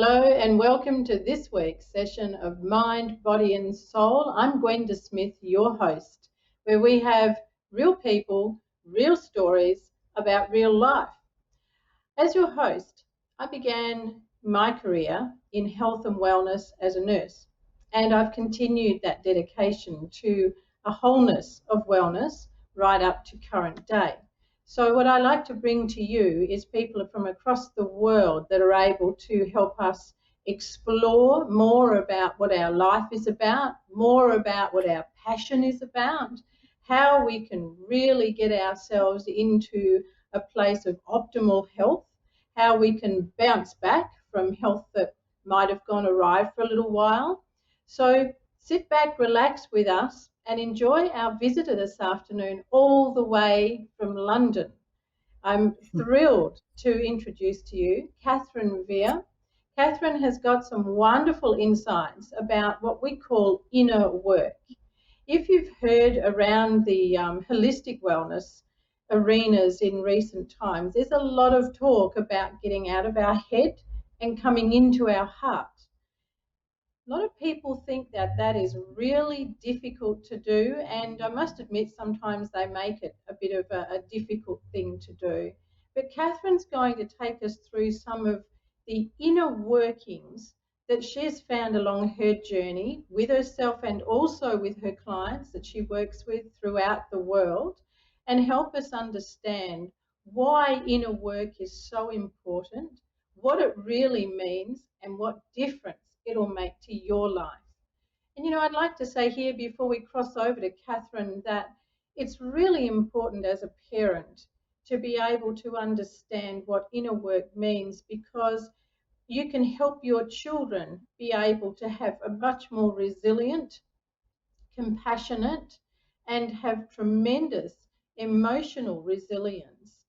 Hello and welcome to this week's session of Mind, Body and Soul. I'm Gwenda Smith, your host, where we have real people, real stories about real life. As your host, I began my career in health and wellness as a nurse, and I've continued that dedication to a wholeness of wellness right up to current day. So what I like to bring to you is people from across the world that are able to help us explore more about what our life is about, more about what our passion is about, how we can really get ourselves into a place of optimal health, how we can bounce back from health that might have gone awry for a little while. So sit back, relax with us, and enjoy our visitor this afternoon all the way from London. I'm thrilled to introduce to you Kathryn Vere. Kathryn has got some wonderful insights about what we call inner work. If you've heard around the holistic wellness arenas in recent times, there's a lot of talk about getting out of our head and coming into our heart. A lot of people think that that is really difficult to do, and I must admit sometimes they make it a bit of a difficult thing to do. But Kathryn's going to take us through some of the inner workings that she's found along her journey with herself and also with her clients that she works with throughout the world, and help us understand why inner work is so important, what it really means, and what difference it'll make to your life. And I'd like to say here before we cross over to Kathryn that it's really important as a parent to be able to understand what inner work means, because you can help your children be able to have a much more resilient, compassionate, and have tremendous emotional resilience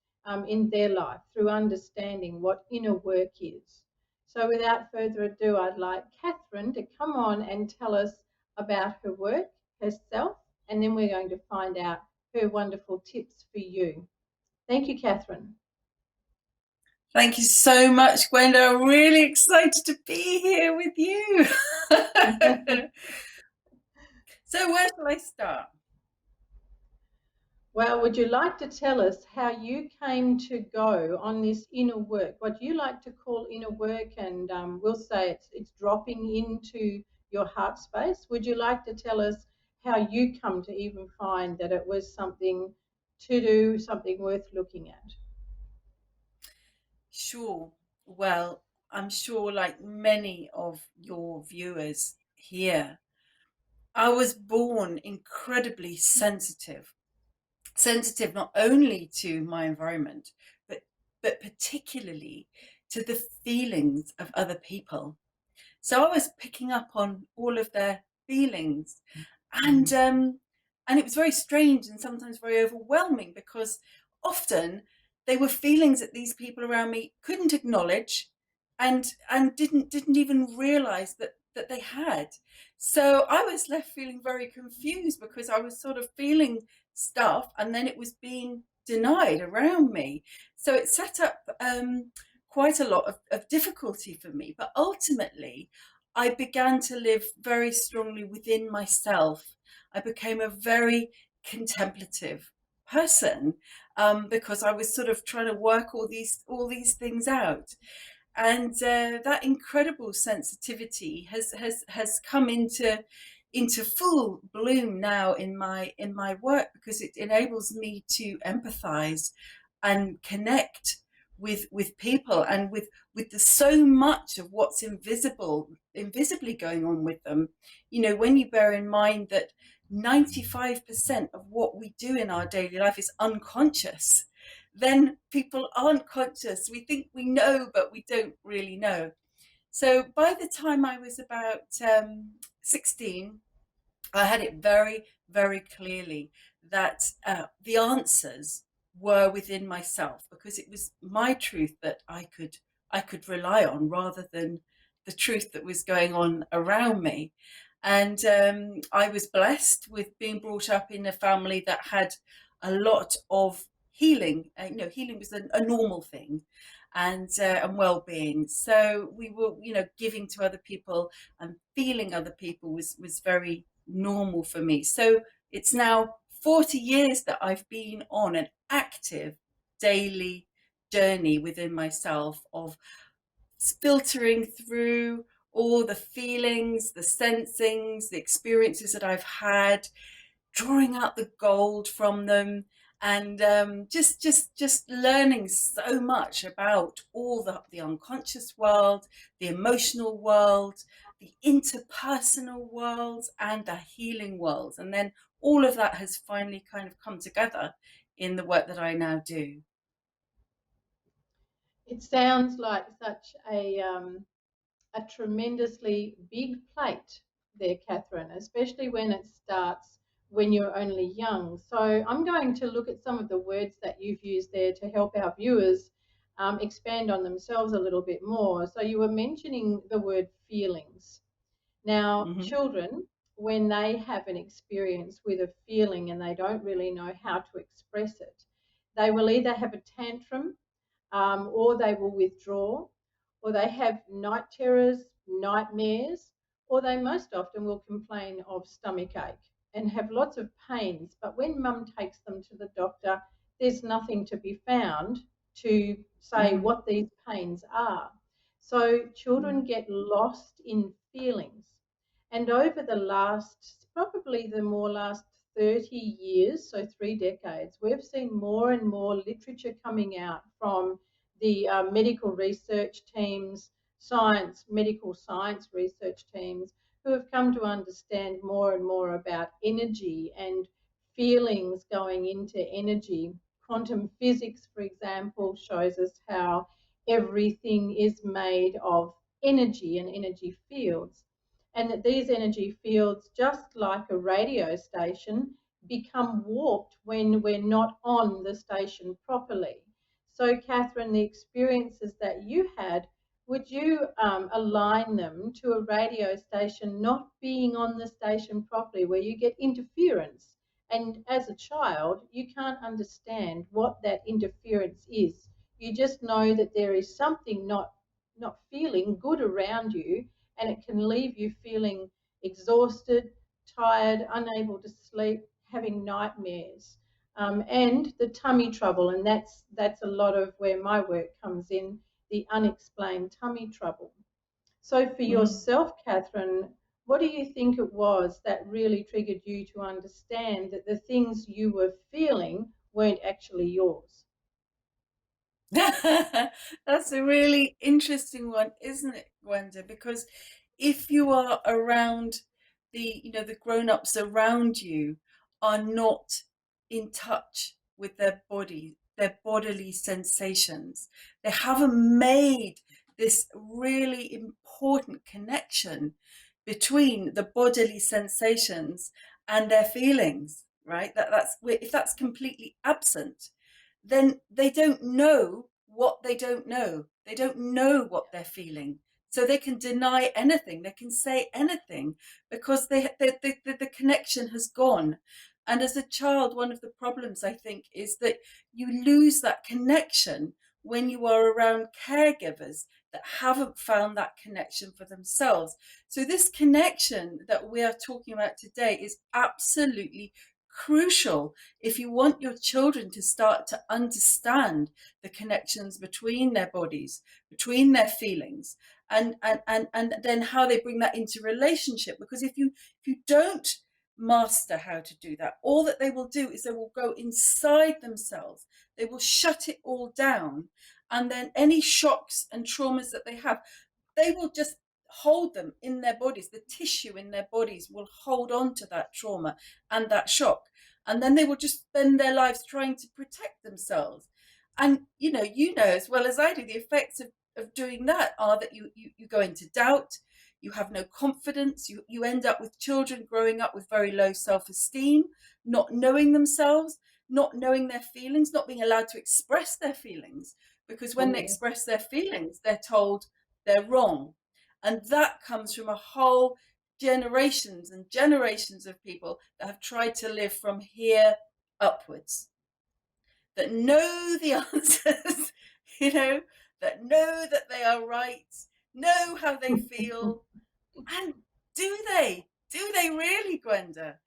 in their life through understanding what inner work is. So without further ado, I'd like Kathryn to come on and tell us about her work, herself, and then we're going to find out her wonderful tips for you. Thank you, Kathryn. Thank you so much, Gwenda. I'm really excited to be here with you. So where shall I start? Well, would you like to tell us how you came to go on this inner work, what you like to call inner work, and we'll say it's dropping into your heart space. Would you like to tell us how you come to even find that it was something to do, something worth looking at? Sure. Well, I'm sure like many of your viewers here, I was born incredibly sensitive not only to my environment, but particularly to the feelings of other people. So I was picking up on all of their feelings, and it was very strange and sometimes very overwhelming, because often they were feelings that these people around me couldn't acknowledge, and didn't even realize that they had. So I was left feeling very confused, because I was sort of feeling stuff and then it was being denied around me. So it set up quite a lot of difficulty for me. But ultimately, I began to live very strongly within myself. I became a very contemplative person, because I was sort of trying to work all these things out. And that incredible sensitivity has come into full bloom now in my work, because it enables me to empathize and connect with people, and with the so much of what's invisibly going on with them. When you bear in mind that 95% of what we do in our daily life is unconscious, then people aren't conscious. We think we know, but we don't really know. So by the time I was about 16, I had it very, very clearly that the answers were within myself, because it was my truth that I could rely on, rather than the truth that was going on around me. And I was blessed with being brought up in a family that had a lot of healing. Healing was a normal thing. and well-being. So we were, giving to other people and feeling other people was very normal for me. So it's now 40 years that I've been on an active daily journey within myself of filtering through all the feelings, the sensings, the experiences that I've had, drawing out the gold from them, and just learning so much about all the unconscious world, the emotional world, the interpersonal worlds, and the healing worlds. And then all of that has finally kind of come together in the work that I now do. It sounds like such a tremendously big plate there, Kathryn, especially when it starts when you're only young. So I'm going to look at some of the words that you've used there to help our viewers expand on themselves a little bit more. So you were mentioning the word feelings. Now, Hmm. children, when they have an experience with a feeling and they don't really know how to express it, they will either have a tantrum, or they will withdraw, or they have night terrors, nightmares, or they most often will complain of stomach ache and have lots of pains. But when mum takes them to the doctor, there's nothing to be found to say Hmm. what these pains are. So children get lost in feelings. And over the last, probably the more last 30 years, so 3 decades, we've seen more and more literature coming out from the medical research teams, medical science research teams, who have come to understand more and more about energy and feelings going into energy. Quantum physics, for example, shows us how everything is made of energy and energy fields, and that these energy fields, just like a radio station, become warped when we're not on the station properly. So, Kathryn, the experiences that you had, would you align them to a radio station not being on the station properly, where you get interference? And as a child, you can't understand what that interference is. You just know that there is something not feeling good around you, and it can leave you feeling exhausted, tired, unable to sleep, having nightmares, and the tummy trouble. And that's a lot of where my work comes in, the unexplained tummy trouble. So for Hmm. yourself, Kathryn, what do you think it was that really triggered you to understand that the things you were feeling weren't actually yours? That's a really interesting one, isn't it, Gwenda? Because if you are around the grown-ups around you are not in touch with their body, their bodily sensations, they haven't made this really important connection between the bodily sensations and their feelings, right? That's if that's completely absent, then they don't know what they don't know. They don't know what they're feeling. So they can deny anything, they can say anything because the connection has gone. And as a child, one of the problems I think is that you lose that connection when you are around caregivers that haven't found that connection for themselves. So, this connection that we are talking about today is absolutely crucial if you want your children to start to understand the connections between their bodies, between their feelings, and then how they bring that into relationship. Because if you don't master how to do that, all that they will do is they will go inside themselves, they will shut it all down, and then any shocks and traumas that they have, they will just hold them in their bodies. The tissue in their bodies will hold on to that trauma and that shock. And then they will just spend their lives trying to protect themselves. And you know as well as I do, the effects of doing that are that you go into doubt, you have no confidence, you end up with children growing up with very low self-esteem, not knowing themselves, not knowing their feelings, not being allowed to express their feelings, because when Oh, they yes. express their feelings, they're told they're wrong. And that comes from a whole generations and generations of people that have tried to live from here upwards, that know the answers, you know, that know that they are right, know how they feel. And do they? Do they really, Gwenda?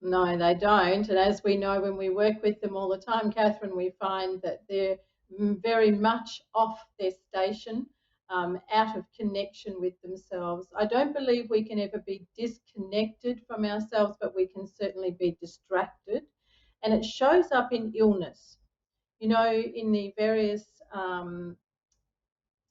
No, they don't. And as we know, when we work with them all the time, Kathryn, we find that they're very much off their station, out of connection with themselves. I don't believe we can ever be disconnected from ourselves, but we can certainly be distracted. And it shows up in illness. You know, in the various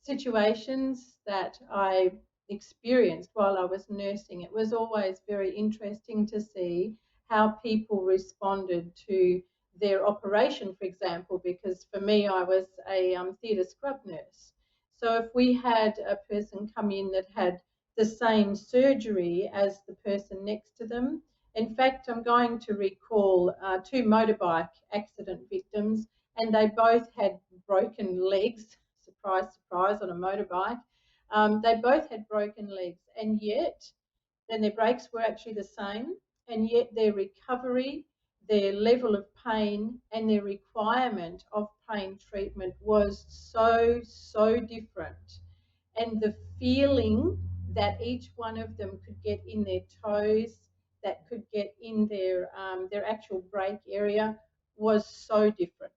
situations that I experienced while I was nursing, it was always very interesting to see how people responded to their operation, for example, because for me, I was a theatre scrub nurse. So if we had a person come in that had the same surgery as the person next to them, in fact, I'm going to recall two motorbike accident victims, and they both had broken legs. Surprise, surprise, on a motorbike. They both had broken legs, and yet, then their brakes were actually the same, and yet their recovery, their level of pain, and their requirement of pain treatment was so, so different. And the feeling that each one of them could get in their toes, that could get in their actual brake area, was so different.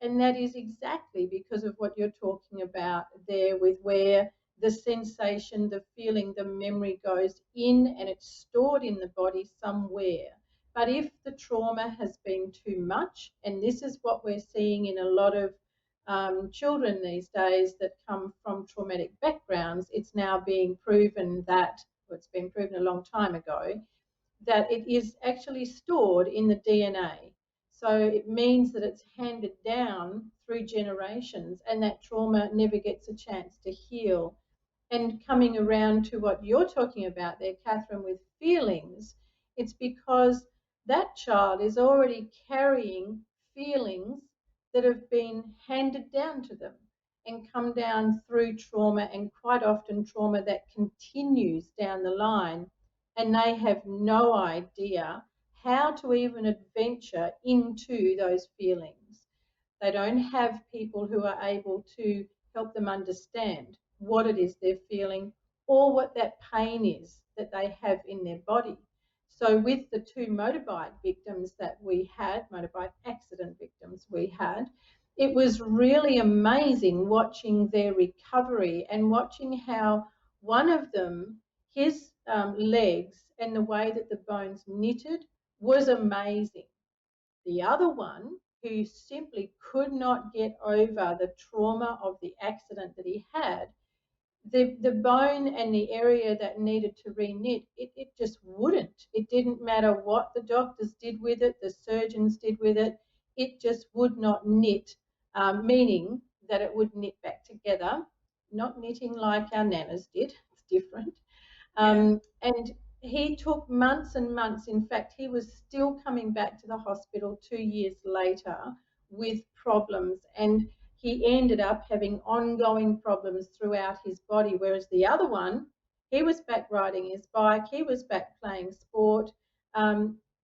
And that is exactly because of what you're talking about there, with where the sensation, the feeling, the memory goes in and it's stored in the body somewhere. But if the trauma has been too much, and this is what we're seeing in a lot of children these days that come from traumatic backgrounds, it's now being proven that, well, it's been proven a long time ago, that it is actually stored in the DNA. So it means that it's handed down through generations, and that trauma never gets a chance to heal. And coming around to what you're talking about there, Kathryn, with feelings, it's because that child is already carrying feelings that have been handed down to them and come down through trauma, and quite often trauma that continues down the line, and they have no idea how to even adventure into those feelings. They don't have people who are able to help them understand what it is they're feeling or what that pain is that they have in their body. So, with the two motorbike victims that we had, motorbike accident victims we had, it was really amazing watching their recovery and watching how one of them, his legs and the way that the bones knitted was amazing. The other one, who simply could not get over the trauma of the accident that he had, the bone and the area that needed to re-knit, it just wouldn't. It didn't matter what the doctors did with it, the surgeons did with it, it just would not knit, meaning that it would knit back together, not knitting like our nanas did, it's different. Yeah. And he took months and months. In fact, he was still coming back to the hospital 2 years later with problems, and he ended up having ongoing problems throughout his body. Whereas the other one, he was back riding his bike, he was back playing sport.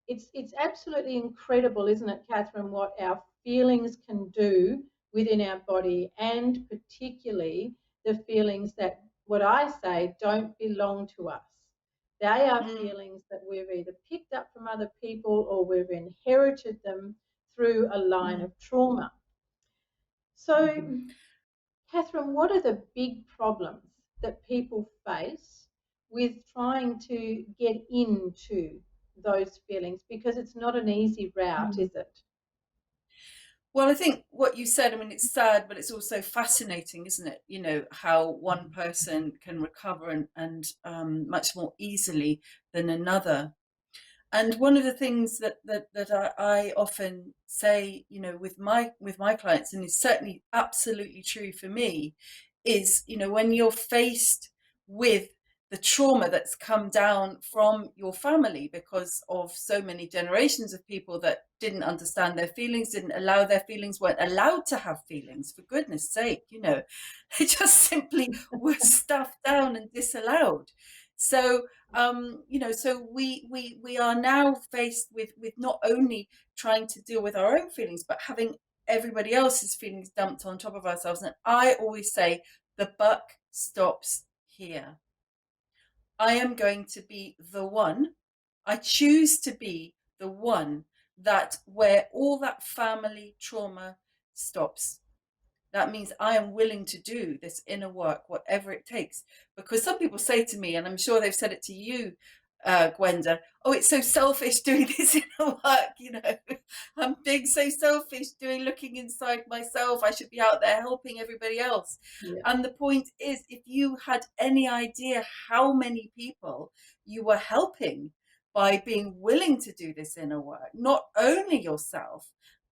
It's absolutely incredible, isn't it, Kathryn, what our feelings can do within our body, and particularly the feelings that, what I say, don't belong to us. They are Mm, feelings that we've either picked up from other people or we've inherited them through a line mm. of trauma. So, Mhm. Kathryn, what are the big problems that people face with trying to get into those feelings? Because it's not an easy route, Mm. is it? Well, I think what you said, I mean, it's sad, but it's also fascinating, isn't it? You know, how one person can recover and much more easily than another. And one of the things that I often say, you know, with my clients, and is certainly absolutely true for me, is, you know, when you're faced with the trauma that's come down from your family because of so many generations of people that didn't understand their feelings, didn't allow their feelings, weren't allowed to have feelings, for goodness sake, you know, they just simply were stuffed down and disallowed. So you know, so we are now faced with not only trying to deal with our own feelings, but having everybody else's feelings dumped on top of ourselves. And I always say the buck stops here. I am going to be the one. I choose to be the one that where all that family trauma stops. That means I am willing to do this inner work, whatever it takes. Because some people say to me, and I'm sure they've said it to you, Gwenda, oh, it's so selfish doing this inner work, I'm being so selfish looking inside myself. I should be out there helping everybody else. Yeah. And the point is, if you had any idea how many people you were helping by being willing to do this inner work, not only yourself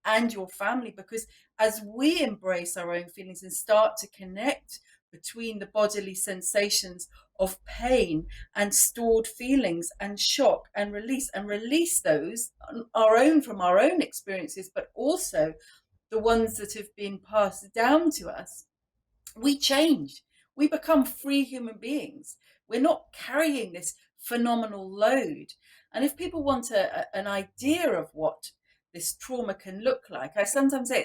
and your family, because as we embrace our own feelings and start to connect between the bodily sensations of pain and stored feelings and shock and release those from our own experiences, but also the ones that have been passed down to us, we change. We become free human beings. We're not carrying this phenomenal load. And if people want an idea of what this trauma can look like, I sometimes say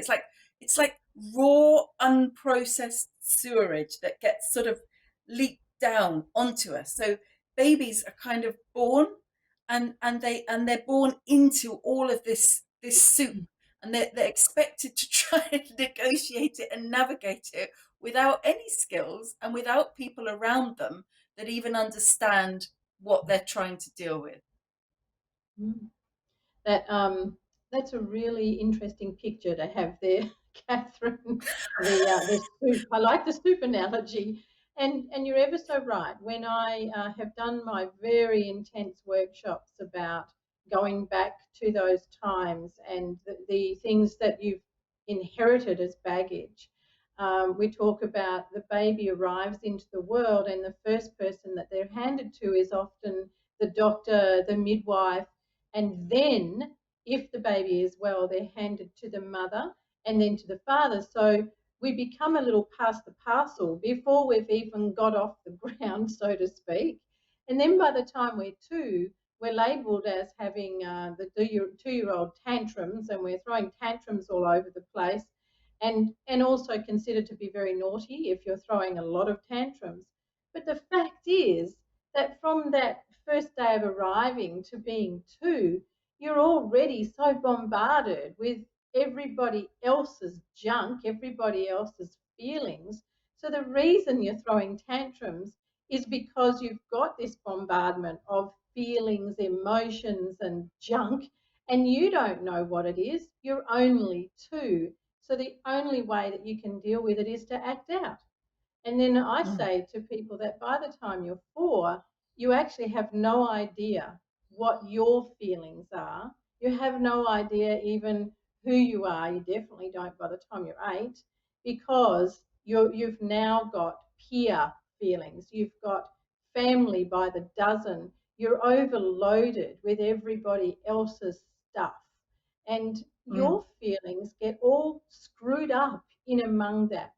it's like raw, unprocessed sewerage that gets sort of leaked down onto us. So babies are kind of born, and they're born into all of this soup, and they're expected to try and negotiate it and navigate it without any skills and without people around them that even understand what they're trying to deal with. That that's a really interesting picture to have there, Kathryn. The soup. I like the soup analogy, and you're ever so right. When I have done my very intense workshops about going back to those times and the things that you've inherited as baggage. We talk about the baby arrives into the world, and the first person that they're handed to is often the doctor, the midwife, and then if the baby is well, they're handed to the mother and then to the father. So we become a little past the parcel before we've even got off the ground, so to speak. And then by the time we're two, we're labelled as having the two-year-old tantrums, and we're throwing tantrums all over the place, and also considered to be very naughty if you're throwing a lot of tantrums. But the fact is that from that first day of arriving to being two, you're already so bombarded with everybody else's junk, everybody else's feelings. So the reason you're throwing tantrums is because you've got this bombardment of feelings, emotions, and junk, and you don't know what it is. You're only two. So the only way that you can deal with it is to act out. And then I say to people that by the time you're four, you actually have no idea what your feelings are. You have no idea even who you are. You definitely don't by the time you're eight, because you've now got peer feelings. You've got family by the dozen. You're overloaded with everybody else's stuff. And your feelings get all screwed up in among that.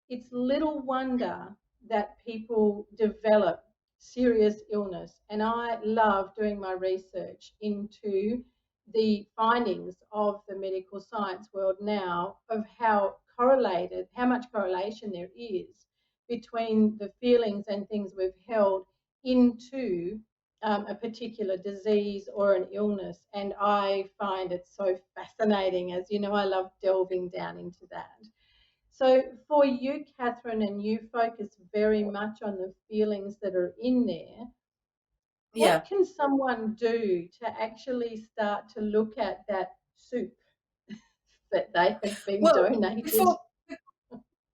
It's little wonder that people develop serious illness. And I love doing my research into the findings of the medical science world now of how much correlation there is between the feelings and things we've held into a particular disease or an illness. And I find it so fascinating. As you know, I love delving down into that. So for you, Kathryn, and you focus very much on the feelings that are in there, Yeah. what can someone do to actually start to look at that soup that they have been donated?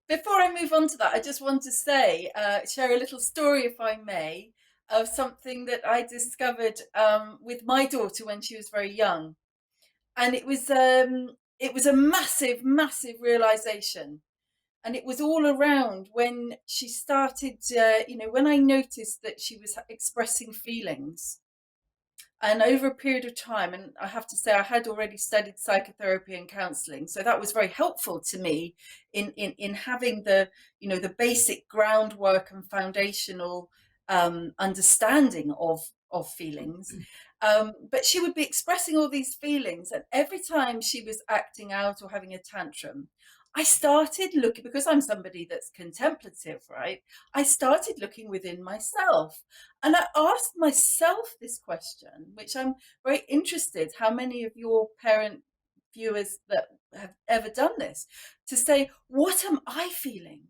Before I move on to that, I just want to share a little story, if I may, of something that I discovered with my daughter when she was very young, and it was a massive, massive realization. And it was all around when she started, when I noticed that she was expressing feelings. And over a period of time, and I have to say, I had already studied psychotherapy and counseling, so that was very helpful to me in having the basic groundwork and foundational understanding of feelings. But she would be expressing all these feelings. And every time she was acting out or having a tantrum, I started looking, because I'm somebody that's contemplative, right? I started looking within myself. And I asked myself this question, which I'm very interested how many of your parent viewers that have ever done this, to say, what am I feeling?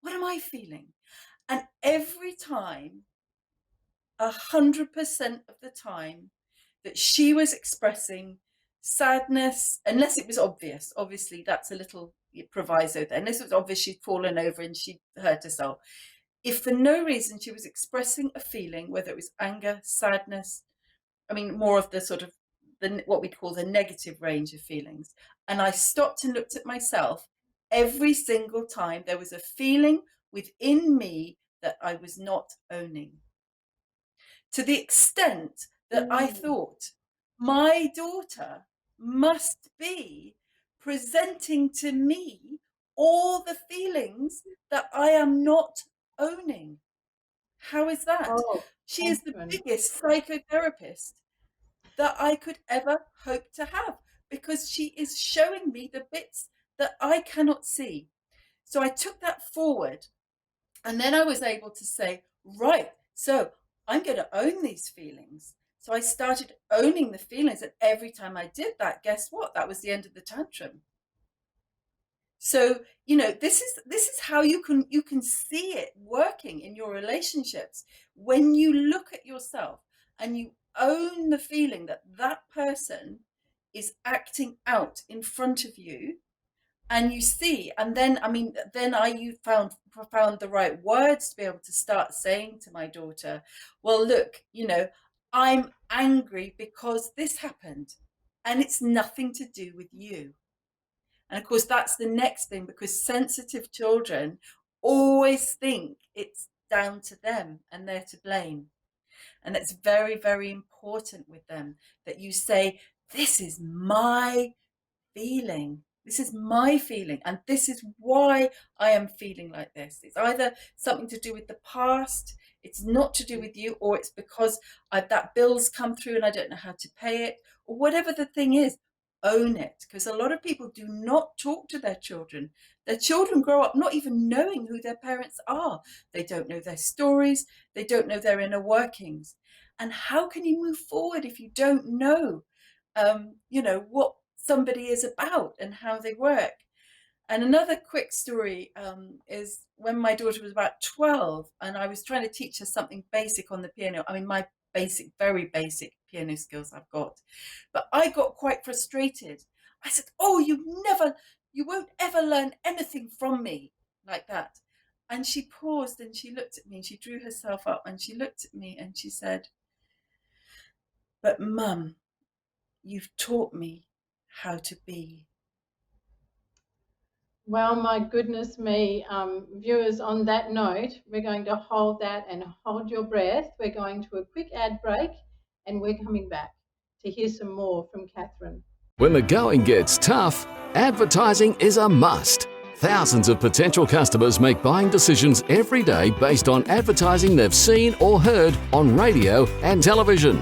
What am I feeling? And every time, 100% of the time, that she was expressing sadness, unless it was obvious. Obviously, that's a little proviso there. Unless it was obvious she'd fallen over and she'd hurt herself. If for no reason she was expressing a feeling, whether it was anger, sadness, I mean, more of the sort of what we call the negative range of feelings, and I stopped and looked at myself, every single time there was a feeling within me that I was not owning. To the extent that I thought my daughter must be presenting to me all the feelings that I am not owning. How is that? Oh, She is the biggest psychotherapist that I could ever hope to have, because she is showing me the bits that I cannot see. So I took that forward, and then I was able to say, right, so I'm going to own these feelings. So I started owning the feelings, and every time I did that, guess what? That was the end of the tantrum. So, this is how you can see it working in your relationships. When you look at yourself and you own the feeling that that person is acting out in front of you, and you see, and then you found the right words to be able to start saying to my daughter, well, look, I'm angry because this happened, and it's nothing to do with you. And of course, that's the next thing, because sensitive children always think it's down to them and they're to blame. And it's very, very important with them that you say, this is my feeling. This is my feeling, and this is why I am feeling like this. It's either something to do with the past, it's not to do with you, or it's because that bill's come through and I don't know how to pay it, or whatever the thing is. Own it, because a lot of people do not talk to their children. Their children grow up not even knowing who their parents are. They don't know their stories. They don't know their inner workings. And how can you move forward if you don't know, what somebody is about and how they work? And another quick story is when my daughter was about 12, and I was trying to teach her something basic on the piano. I mean, my very basic piano skills I've got. But I got quite frustrated. I said, oh, you won't ever learn anything from me, like that. And she paused and she looked at me and she drew herself up and she looked at me and she said, but Mum, you've taught me how to be. Well, my goodness me, viewers, on that note, we're going to hold that and hold your breath. We're going to a quick ad break and we're coming back to hear some more from Kathryn. When the going gets tough, advertising is a must. Thousands of potential customers make buying decisions every day based on advertising they've seen or heard on radio and television.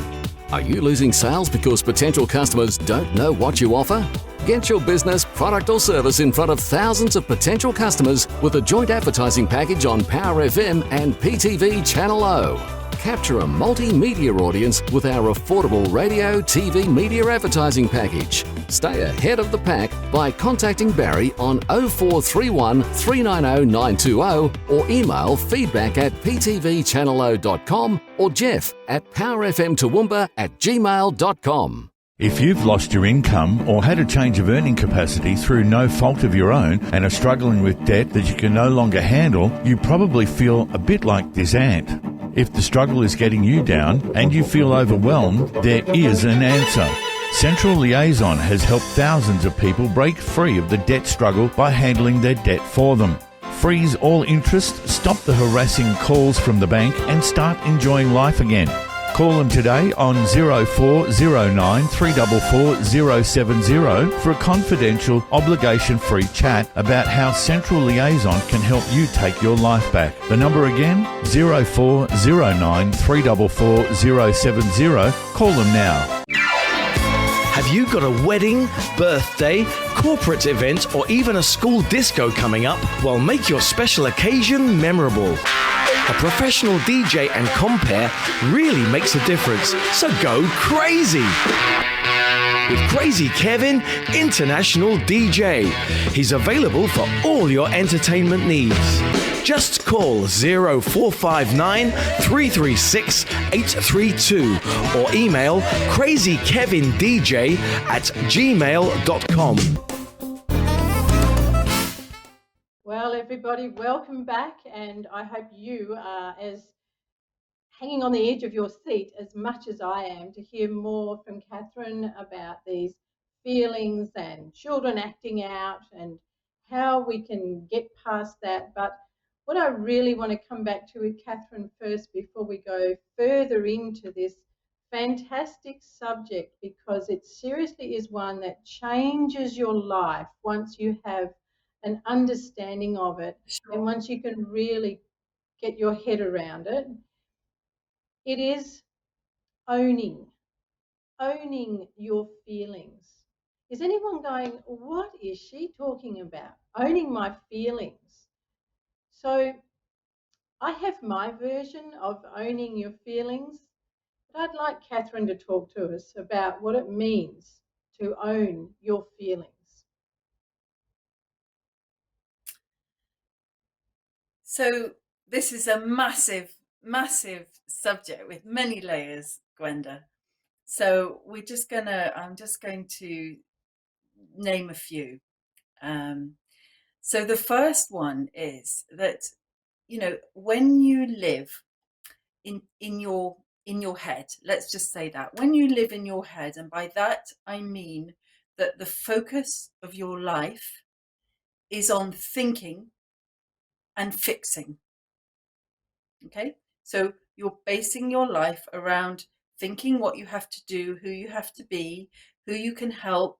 Are you losing sales because potential customers don't know what you offer? Get your business, product or service in front of thousands of potential customers with a joint advertising package on Power FM and PTV Channel O. Capture a multimedia audience with our affordable radio, TV media advertising package. Stay ahead of the pack by contacting Barry on 0431 390 920 or email feedback@ptvchannelo.com or Jeff at powerfmtoowoomba@gmail.com. If you've lost your income or had a change of earning capacity through no fault of your own and are struggling with debt that you can no longer handle, you probably feel a bit like this ant. If the struggle is getting you down and you feel overwhelmed, there is an answer. Central Liaison has helped thousands of people break free of the debt struggle by handling their debt for them. Freeze all interest, stop the harassing calls from the bank and start enjoying life again. Call them today on 0409 344 070 for a confidential, obligation-free chat about how Central Liaison can help you take your life back. The number again, 0409 344 070. Call them now. Have you got a wedding, birthday, corporate event, or even a school disco coming up? Well, make your special occasion memorable. A professional DJ and compere really makes a difference, so go crazy! With Crazy Kevin, International DJ. He's available for all your entertainment needs. Just call 0459 336 832 or email crazykevindj@gmail.com. Well, everybody, welcome back, and I hope you are as hanging on the edge of your seat as much as I am to hear more from Kathryn about these feelings and children acting out and how we can get past that. But what I really want to come back to with Kathryn first before we go further into this fantastic subject, because it seriously is one that changes your life once you have an understanding of it, and once you can really get your head around it. It is owning your feelings. Is anyone going, what is she talking about? Owning my feelings. So I have my version of owning your feelings, but I'd like Kathryn to talk to us about what it means to own your feelings. So this is a massive, massive subject with many layers, Gwenda. So I'm just going to name a few. So the first one is that, when you live in your head, let's just say that, when you live in your head, and by that I mean that the focus of your life is on thinking and fixing. Okay, so you're basing your life around thinking what you have to do, who you have to be, who you can help,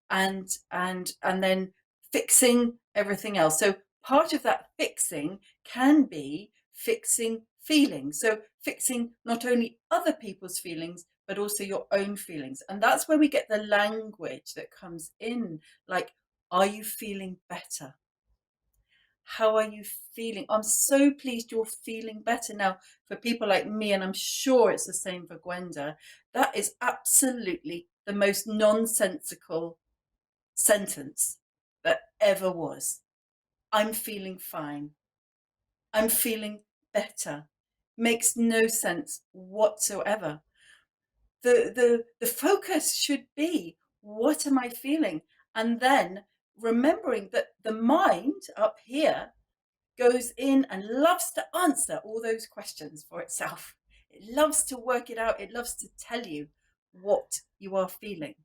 and then fixing everything else. So part of that fixing can be fixing feelings. So fixing not only other people's feelings, but also your own feelings. And that's where we get the language that comes in, like, are you feeling better? How are you feeling? I'm so pleased you're feeling better. Now, for people like me, and I'm sure it's the same for Gwenda, that is absolutely the most nonsensical sentence that ever was. I'm feeling fine. I'm feeling better. Makes no sense whatsoever. The focus should be, what am I feeling? And then remembering that the mind up here goes in and loves to answer all those questions for itself. It loves to work it out. It loves to tell you what you are feeling.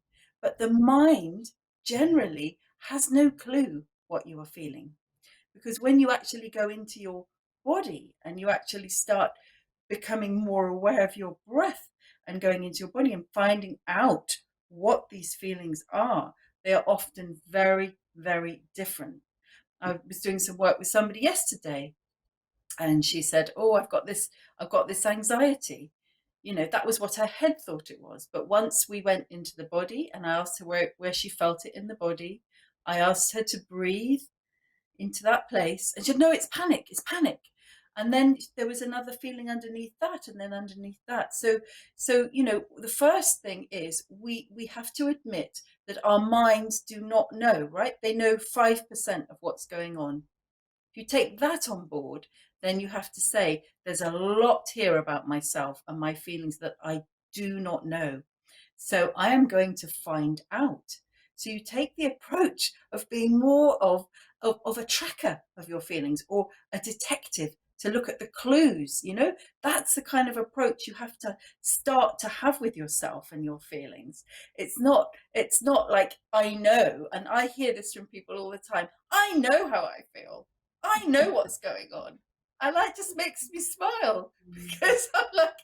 But the mind generally has no clue what you are feeling. Because when you actually go into your body and you actually start becoming more aware of your breath and going into your body and finding out what these feelings are, they are often very, very different. I was doing some work with somebody yesterday, and she said, "Oh, I've got this anxiety." That was what her head thought it was. But once we went into the body and I asked her where she felt it in the body, I asked her to breathe into that place, and she said, "No, it's panic. And then there was another feeling underneath that, and then underneath that. So the first thing is we have to admit that our minds do not know, right? They know 5% of what's going on. If you take that on board, then you have to say, there's a lot here about myself and my feelings that I do not know. So I am going to find out. So you take the approach of being more of a tracker of your feelings, or a detective, to look at the clues. That's the kind of approach you have to start to have with yourself and your feelings. It's not like, I know, and I hear this from people all the time, I know how I feel, I know what's going on, and that just makes me smile, because I'm like,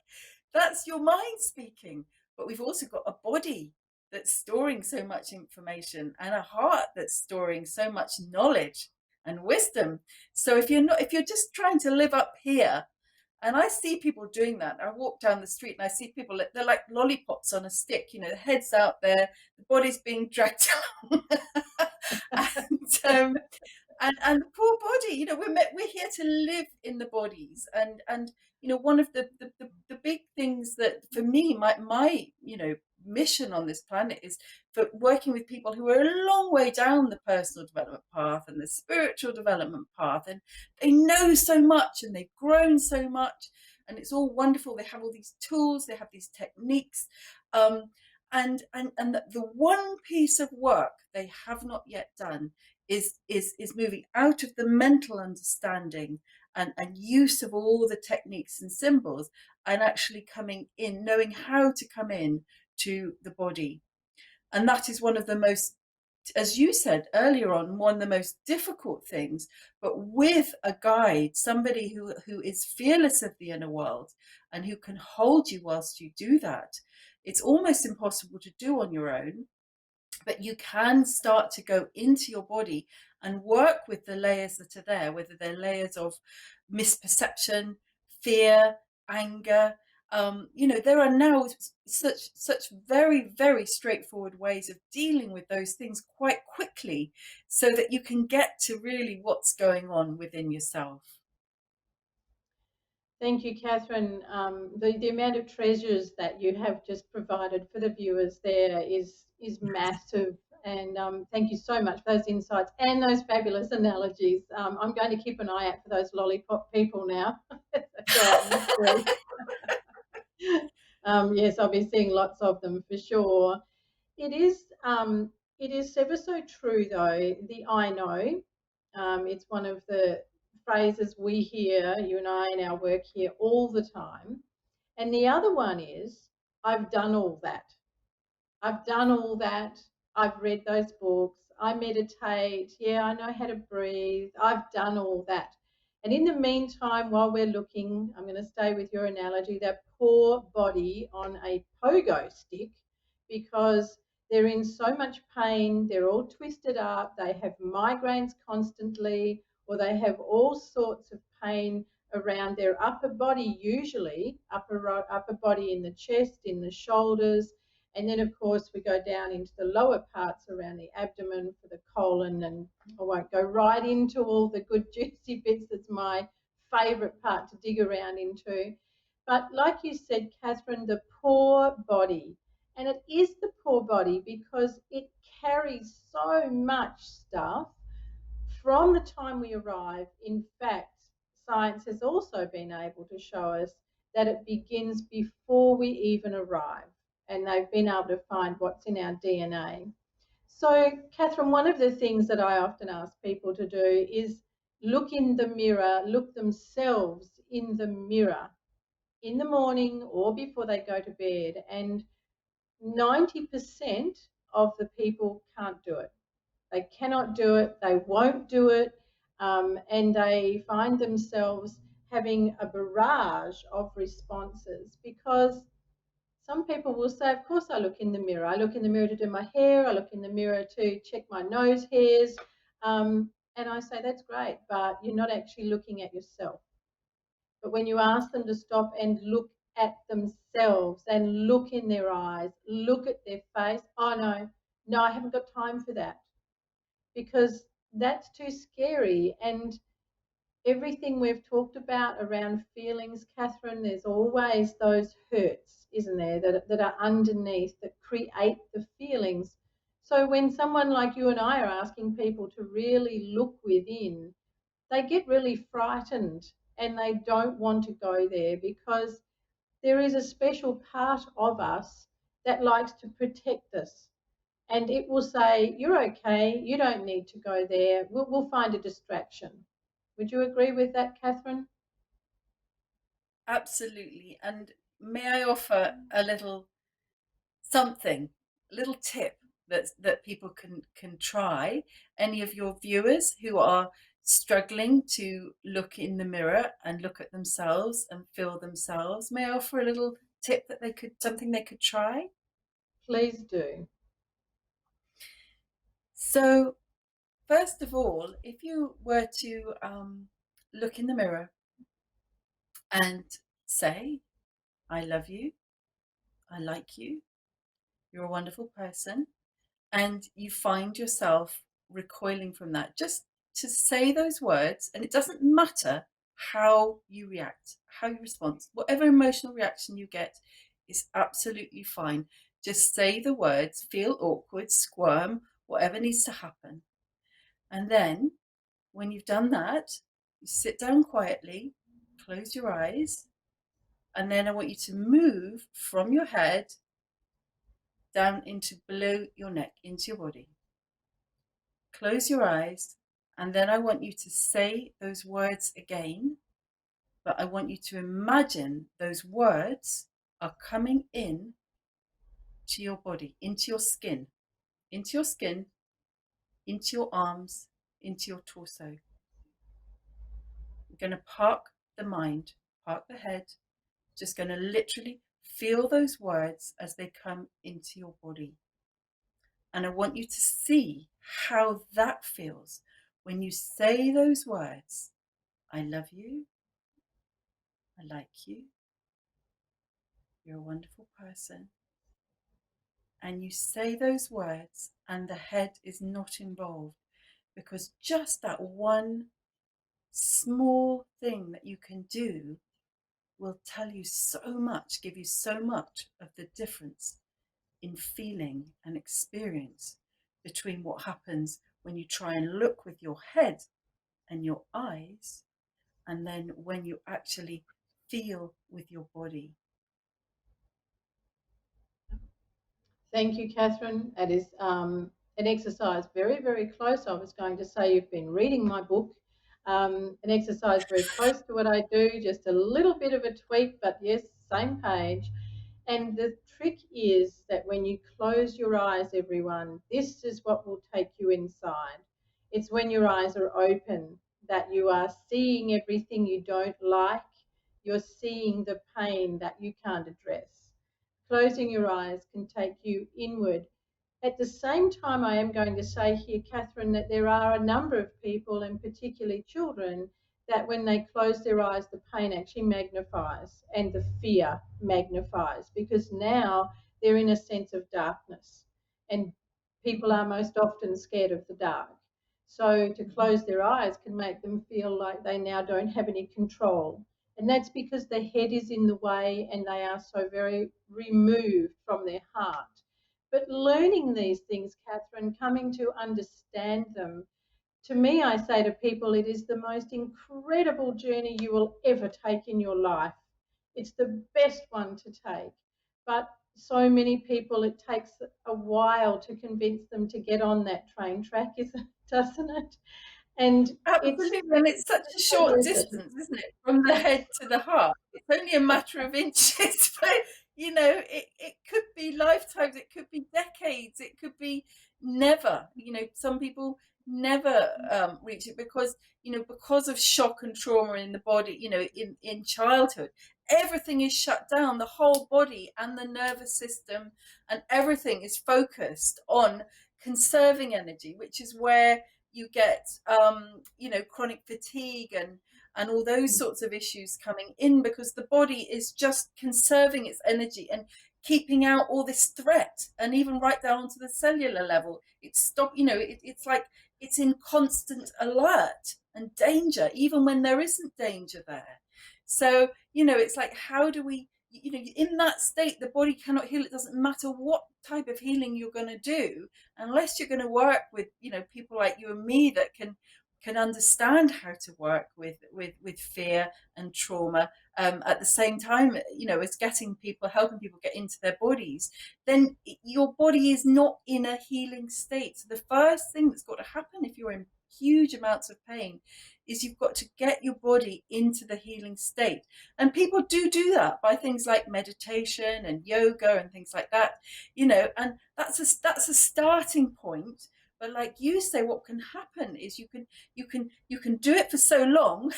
That's your mind speaking. But we've also got a body that's storing so much information, and a heart that's storing so much knowledge and wisdom. So if you're just trying to live up here, and I see people doing that. I walk down the street and I see people, they're like lollipops on a stick, the head's out there, the body's being dragged along. and the poor body, we're here to live in the bodies. And one of the big things that for me, my mission on this planet is for working with people who are a long way down the personal development path and the spiritual development path, and they know so much and they've grown so much, and it's all wonderful. They have all these tools, they have these techniques, and the one piece of work they have not yet done is moving out of the mental understanding and use of all the techniques and symbols, and actually coming in, knowing how to come in to the body. And that is one of the most, as you said earlier on, one of the most difficult things. But with a guide, somebody who is fearless of the inner world and who can hold you whilst you do that, it's almost impossible to do on your own. But you can start to go into your body and work with the layers that are there, whether they're layers of misperception, fear, anger. There are now such very, very straightforward ways of dealing with those things quite quickly, so that you can get to really what's going on within yourself. Thank you, Kathryn. The amount of treasures that you have just provided for the viewers there is massive. And thank you so much for those insights and those fabulous analogies. I'm going to keep an eye out for those lollipop people now. Yes, I'll be seeing lots of them for sure. It is ever so true, though, the I know. It's one of the phrases we hear, you and I, in our work here all the time. And the other one is, I've done all that. I've done all that. I've read those books. I meditate. Yeah, I know how to breathe. I've done all that. And in the meantime, while we're looking, I'm going to stay with your analogy, that poor body on a pogo stick, because they're in so much pain, they're all twisted up, they have migraines constantly, or they have all sorts of pain around their upper body, usually upper body in the chest, in the shoulders, and then, of course, we go down into the lower parts around the abdomen for the colon, and I won't go right into all the good juicy bits. That's my favourite part to dig around into. But like you said, Kathryn, the poor body, and it is the poor body because it carries so much stuff from the time we arrive. In fact, science has also been able to show us that it begins before we even arrive. And they've been able to find what's in our DNA. So, Kathryn, one of the things that I often ask people to do is look in the mirror, look themselves in the mirror in the morning or before they go to bed. And 90% of the people can't do it. They cannot do it. They won't do it. And they find themselves having a barrage of responses, because some people will say, of course I look in the mirror. I look in the mirror to do my hair. I look in the mirror to check my nose hairs. And I say, that's great, but you're not actually looking at yourself. But when you ask them to stop and look at themselves and look in their eyes, look at their face, oh no, I haven't got time for that, because that's too scary. And everything we've talked about around feelings, Kathryn, there's always those hurts, isn't there, that are underneath, that create the feelings. So when someone like you and I are asking people to really look within, they get really frightened and they don't want to go there, because there is a special part of us that likes to protect us. And it will say, you're okay, you don't need to go there, we'll find a distraction. Would you agree with that, Kathryn? Absolutely. And may I offer a little something, a little tip that people can try? Any of your viewers who are struggling to look in the mirror and look at themselves and feel themselves, may I offer a little tip that something they could try? Please do. So, first of all, if you were to look in the mirror and say, I love you, I like you, you're a wonderful person, and you find yourself recoiling from that, just to say those words, and it doesn't matter how you react, how you respond, whatever emotional reaction you get is absolutely fine. Just say the words, feel awkward, squirm, whatever needs to happen. And then when you've done that, you sit down quietly, close your eyes, and then I want you to move from your head down into below your neck, into your body. Close your eyes, and then I want you to say those words again, but I want you to imagine those words are coming in to your body, into your skin, into your skin, into your arms, into your torso. We're going to park the mind, park the head, just going to literally feel those words as they come into your body. And I want you to see how that feels when you say those words. I love you. I like you. You're a wonderful person. And you say those words and the head is not involved, because just that one small thing that you can do will tell you so much, give you so much of the difference in feeling and experience between what happens when you try and look with your head and your eyes, and then when you actually feel with your body. Thank you, Kathryn. It is an exercise very, very close. I was going to say you've been reading my book. An exercise very close to what I do, just a little bit of a tweak, but yes, same page. And the trick is that when you close your eyes, everyone, this is what will take you inside. It's when your eyes are open that you are seeing everything you don't like. You're seeing the pain that you can't address. Closing your eyes can take you inward. At the same time, I am going to say here, Kathryn, that there are a number of people, and particularly children, that when they close their eyes, the pain actually magnifies and the fear magnifies, because now they're in a sense of darkness, and people are most often scared of the dark. So to close their eyes can make them feel like they now don't have any control. And that's because the head is in the way and they are so very removed from their heart. But learning these things, Kathryn, coming to understand them, to me, I say to people, it is the most incredible journey you will ever take in your life. It's the best one to take. But so many people, it takes a while to convince them to get on that train track, doesn't it? And Absolutely, and it's such a short distance, isn't it, from the head to the heart? It's only a matter of inches, but it could be lifetimes, it could be decades, it could be never. Some people never reach it because of shock and trauma in the body. In childhood, everything is shut down. The whole body and the nervous system and everything is focused on conserving energy, which is where you get chronic fatigue and all those sorts of issues coming in, because the body is just conserving its energy and keeping out all this threat, and even right down to the cellular level. It's like it's in constant alert and danger, even when there isn't danger there. So it's like, how do we, in that state, the body cannot heal. It doesn't matter what type of healing you're going to do, unless you're going to work with people like you and me that can understand how to work with fear and trauma, at the same time as helping people get into their bodies. Then your body is not in a healing state. So the first thing that's got to happen if you're in huge amounts of pain is you've got to get your body into the healing state. And people do that by things like meditation and yoga and things like that, and that's a starting point. But like you say, what can happen is you can do it for so long,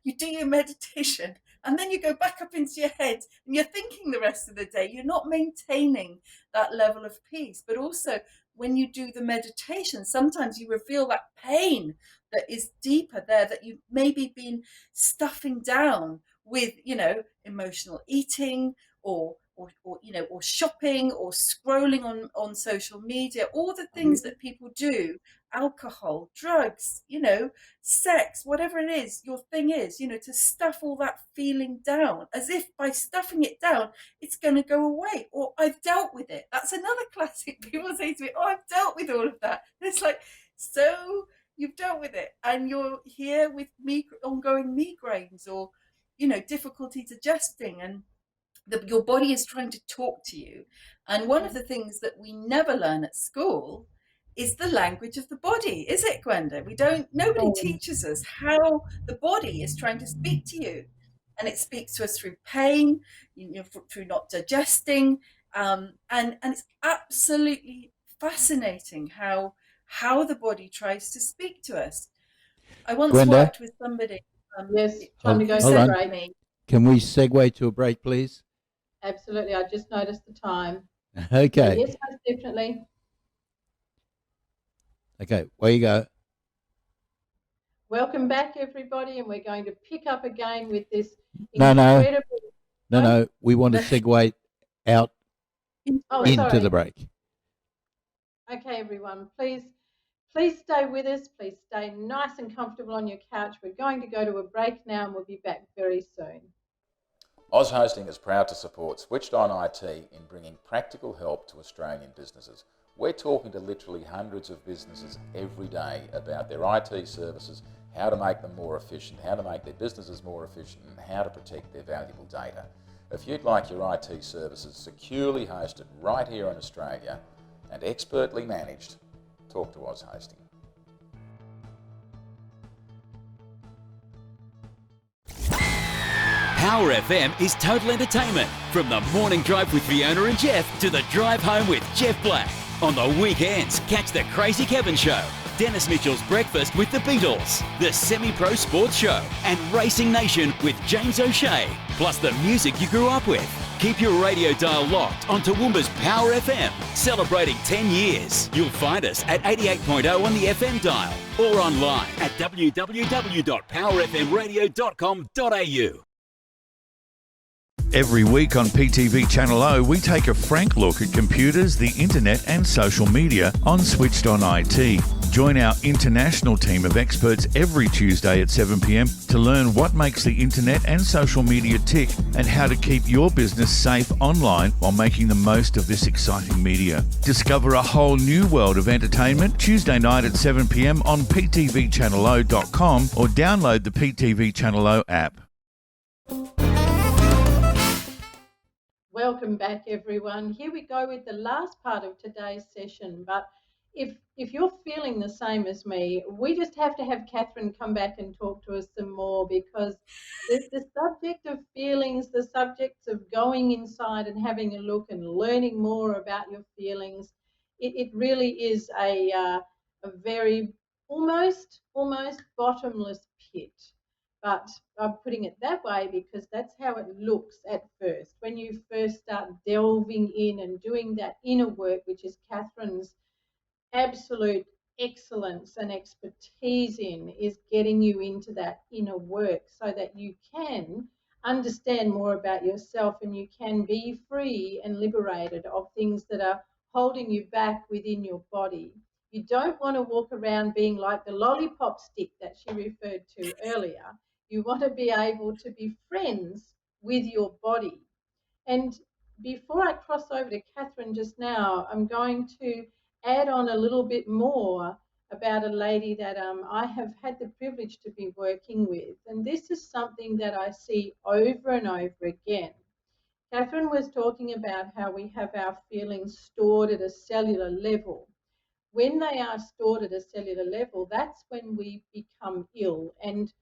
you do your meditation, And then you go back up into your head and you're thinking the rest of the day. You're not maintaining that level of peace. But also, when you do the meditation, sometimes you reveal that pain that is deeper there, that you've maybe been stuffing down with, emotional eating, or or shopping, or scrolling on social media, all the things that people do, alcohol, drugs, sex, whatever it is, your thing is, to stuff all that feeling down, as if by stuffing it down, it's going to go away, or I've dealt with it. That's another classic. People say to me, oh, I've dealt with all of that. And it's like, so you've dealt with it, and you're here with ongoing migraines, or, difficulty digesting, and your body is trying to talk to you. And one of the things that we never learn at school is the language of the body, is it, Gwenda? Nobody teaches us how the body is trying to speak to you. And it speaks to us through pain, through not digesting. And it's absolutely fascinating how the body tries to speak to us. I once worked with somebody. Yes, time to go hold break. on. Can we segue to a break, please? Absolutely. I just noticed the time. Okay. Yes, most definitely. Okay, where you go. Welcome back, everybody, and we're going to pick up again with this incredible... No, we want to segue out into the break. Okay, everyone, please stay with us. Please stay nice and comfortable on your couch. We're going to go to a break now, and we'll be back very soon. Oz Hosting is proud to support Switched On IT in bringing practical help to Australian businesses. We're talking to literally hundreds of businesses every day about their IT services, how to make them more efficient, how to make their businesses more efficient, and how to protect their valuable data. If you'd like your IT services securely hosted right here in Australia and expertly managed, talk to Oz Hosting. Power FM is total entertainment, from the morning drive with Fiona and Geoff to the drive home with Jeff Black. On the weekends, catch the Crazy Kevin Show, Dennis Mitchell's Breakfast with the Beatles, the Semi-Pro Sports Show, and Racing Nation with James O'Shea, plus the music you grew up with. Keep your radio dial locked on Toowoomba's Power FM, celebrating 10 years. You'll find us at 88.0 on the FM dial, or online at www.powerfmradio.com.au. Every week on PTV Channel O, we take a frank look at computers, the internet and social media on Switched On IT. Join our international team of experts every Tuesday at 7 p.m. to learn what makes the internet and social media tick and how to keep your business safe online while making the most of this exciting media. Discover a whole new world of entertainment Tuesday night at 7 p.m. on ptvchannelo.com or download the PTV Channel O app. Welcome back, everyone. Here we go with the last part of today's session. But if you're feeling the same as me, we just have to have Kathryn come back and talk to us some more, because the subject of feelings, the subject of going inside and having a look and learning more about your feelings, it really is a very almost bottomless pit. But I'm putting it that way because that's how it looks at first. When you first start delving in and doing that inner work, which is Kathryn's absolute excellence and expertise in, is getting you into that inner work so that you can understand more about yourself and you can be free and liberated of things that are holding you back within your body. You don't want to walk around being like the lollipop stick that she referred to earlier. You want to be able to be friends with your body. And before I cross over to Kathryn just now, I'm going to add on a little bit more about a lady that I have had the privilege to be working with. And this is something that I see over and over again. Kathryn was talking about how we have our feelings stored at a cellular level. When they are stored at a cellular level, that's when we become ill. And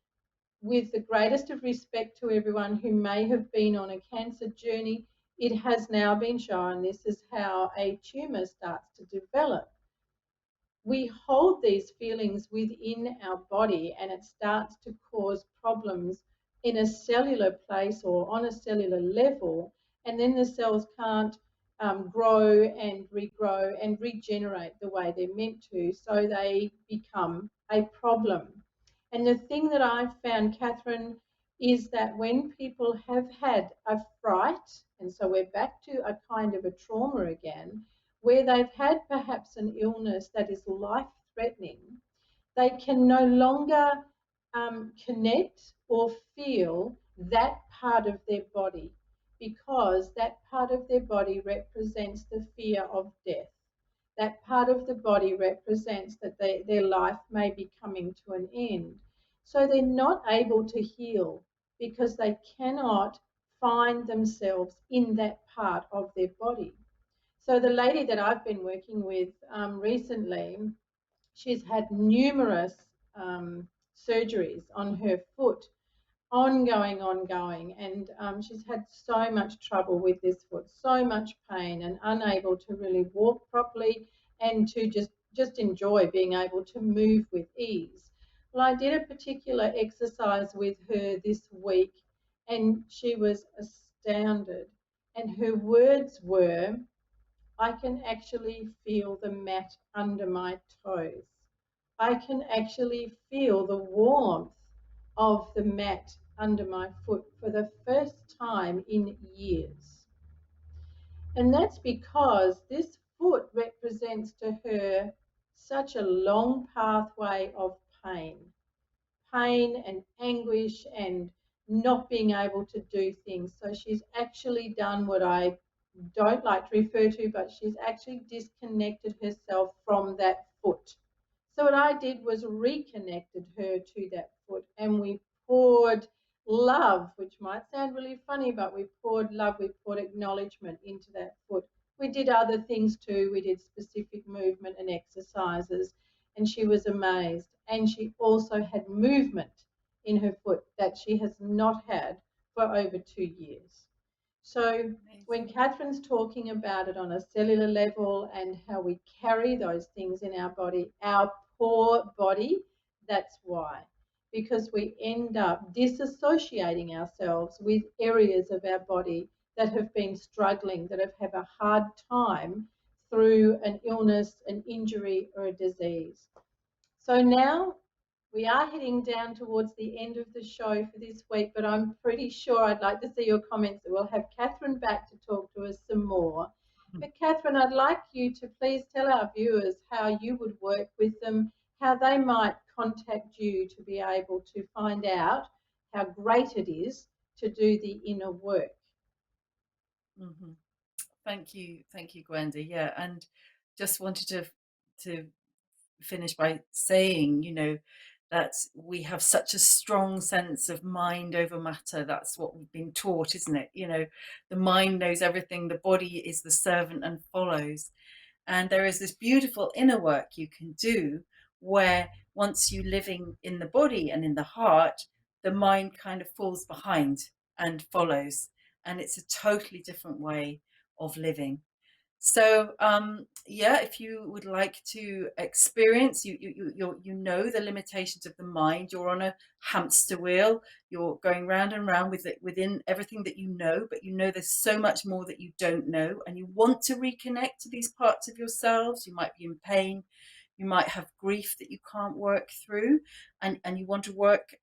with the greatest of respect to everyone who may have been on a cancer journey, it has now been shown this is how a tumour starts to develop. We hold these feelings within our body and it starts to cause problems in a cellular place or on a cellular level, and then the cells can't grow and regrow and regenerate the way they're meant to, so they become a problem. And the thing that I've found, Kathryn, is that when people have had a fright, and so we're back to a kind of a trauma again, where they've had perhaps an illness that is life-threatening, they can no longer connect or feel that part of their body, because that part of their body represents the fear of death. That part of the body represents that their life may be coming to an end. So they're not able to heal because they cannot find themselves in that part of their body. So the lady that I've been working with recently, she's had numerous surgeries on her foot, ongoing, and she's had so much trouble with this foot, so much pain, and unable to really walk properly and to just enjoy being able to move with ease. Well, I did a particular exercise with her this week, and she was astounded. And her words were, "I can actually feel the mat under my toes. I can actually feel the warmth of the mat under my foot for the first time in years." And that's because this foot represents to her such a long pathway of pain and anguish and not being able to do things. So she's actually done what I don't like to refer to, but she's actually disconnected herself from that foot. So what I did was reconnected her to that foot, and we poured love, which might sound really funny, but we poured love, we poured acknowledgement into that foot. We did other things too. We did specific movement and exercises, and she was amazed. And she also had movement in her foot that she has not had for over 2 years. So when Kathryn's talking about it on a cellular level and how we carry those things in our body, our poor body, that's why. Because we end up disassociating ourselves with areas of our body that have been struggling, that have had a hard time through an illness, an injury, or a disease. So now we are heading down towards the end of the show for this week, but I'm pretty sure I'd like to see your comments. We'll have Kathryn back to talk to us some more. But Kathryn, I'd like you to please tell our viewers how you would work with them, how they might contact you to be able to find out how great it is to do the inner work. Mm-hmm. Thank you, Gwenda. Yeah, and just wanted to finish by saying, that we have such a strong sense of mind over matter. That's what we've been taught, isn't it? The mind knows everything, the body is the servant and follows. And there is this beautiful inner work you can do where once you're living in the body and in the heart, the mind kind of falls behind and follows. And it's a totally different way of living. So if you would like to experience, you know the limitations of the mind. You're on a hamster wheel. You're going round and round within everything that you know, but there's so much more that you don't know, and you want to reconnect to these parts of yourselves. You might be in pain. You might have grief that you can't work through, and you want to work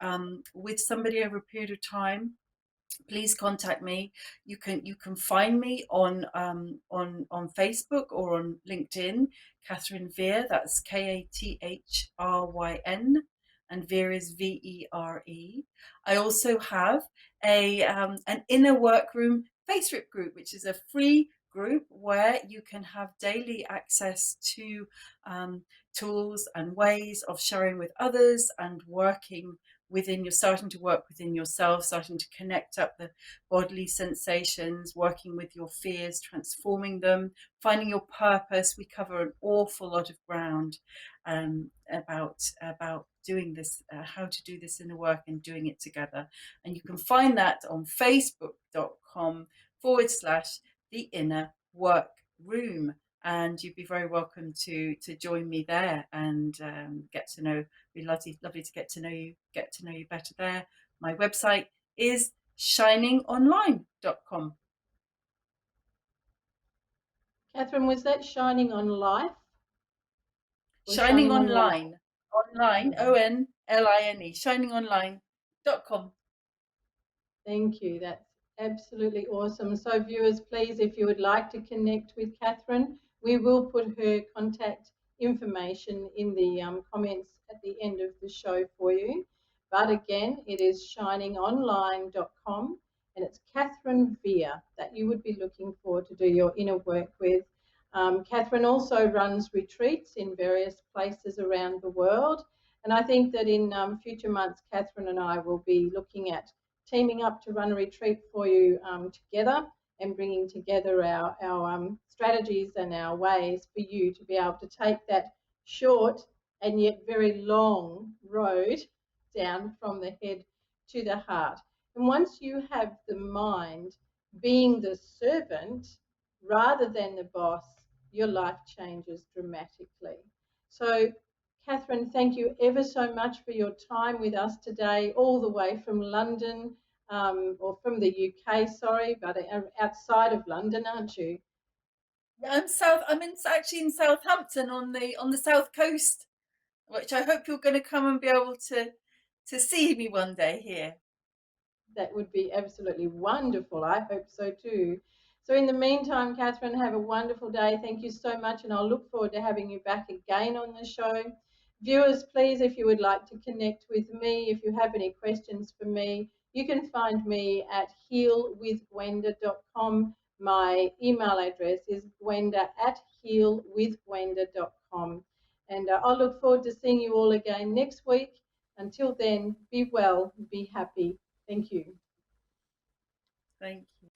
with somebody over a period of time. Please contact me. You can find me on Facebook or on LinkedIn, Kathryn Vere. That's Kathryn, and Vere is Vere. I also have an inner workroom Facebook group, which is a free group where you can have daily access to tools and ways of sharing with others and starting to work within yourself, starting to connect up the bodily sensations, working with your fears, transforming them, finding your purpose. We cover an awful lot of ground about doing this, how to do this inner work and doing it together. And you can find that on facebook.com/the inner work room. And you'd be very welcome to join me there and get to know. It'd be lovely to get to know you better there. My website is shiningonline.com. Kathryn, was that Shining on Life? Shining Online. Online, O-N-L-I-N-E, shiningonline.com. Thank you. That's absolutely awesome. So viewers, please, if you would like to connect with Kathryn, we will put her contact information in the comments at the end of the show for you. But again, it is shiningonline.com, and it's Kathryn Vere that you would be looking for to do your inner work with. Kathryn also runs retreats in various places around the world, and I think that in future months, Kathryn and I will be looking at teaming up to run a retreat for you together and bringing together our strategies and our ways for you to be able to take that short and yet very long road down from the head to the heart. And once you have the mind being the servant rather than the boss, your life changes dramatically. So Kathryn, thank you ever so much for your time with us today, all the way from London, or from the UK, sorry, but outside of London, aren't you? I'm actually in Southampton on the south coast, which I hope you're going to come and be able to see me one day here. That would be absolutely wonderful. I hope so too. So in the meantime, Kathryn, have a wonderful day. Thank you so much, and I'll look forward to having you back again on the show. Viewers, please, if you would like to connect with me, if you have any questions for me, you can find me at healwithgwenda.com. My email address is gwenda@healwithgwenda.com. And I'll look forward to seeing you all again next week. Until then, be well, be happy. Thank you. Thank you.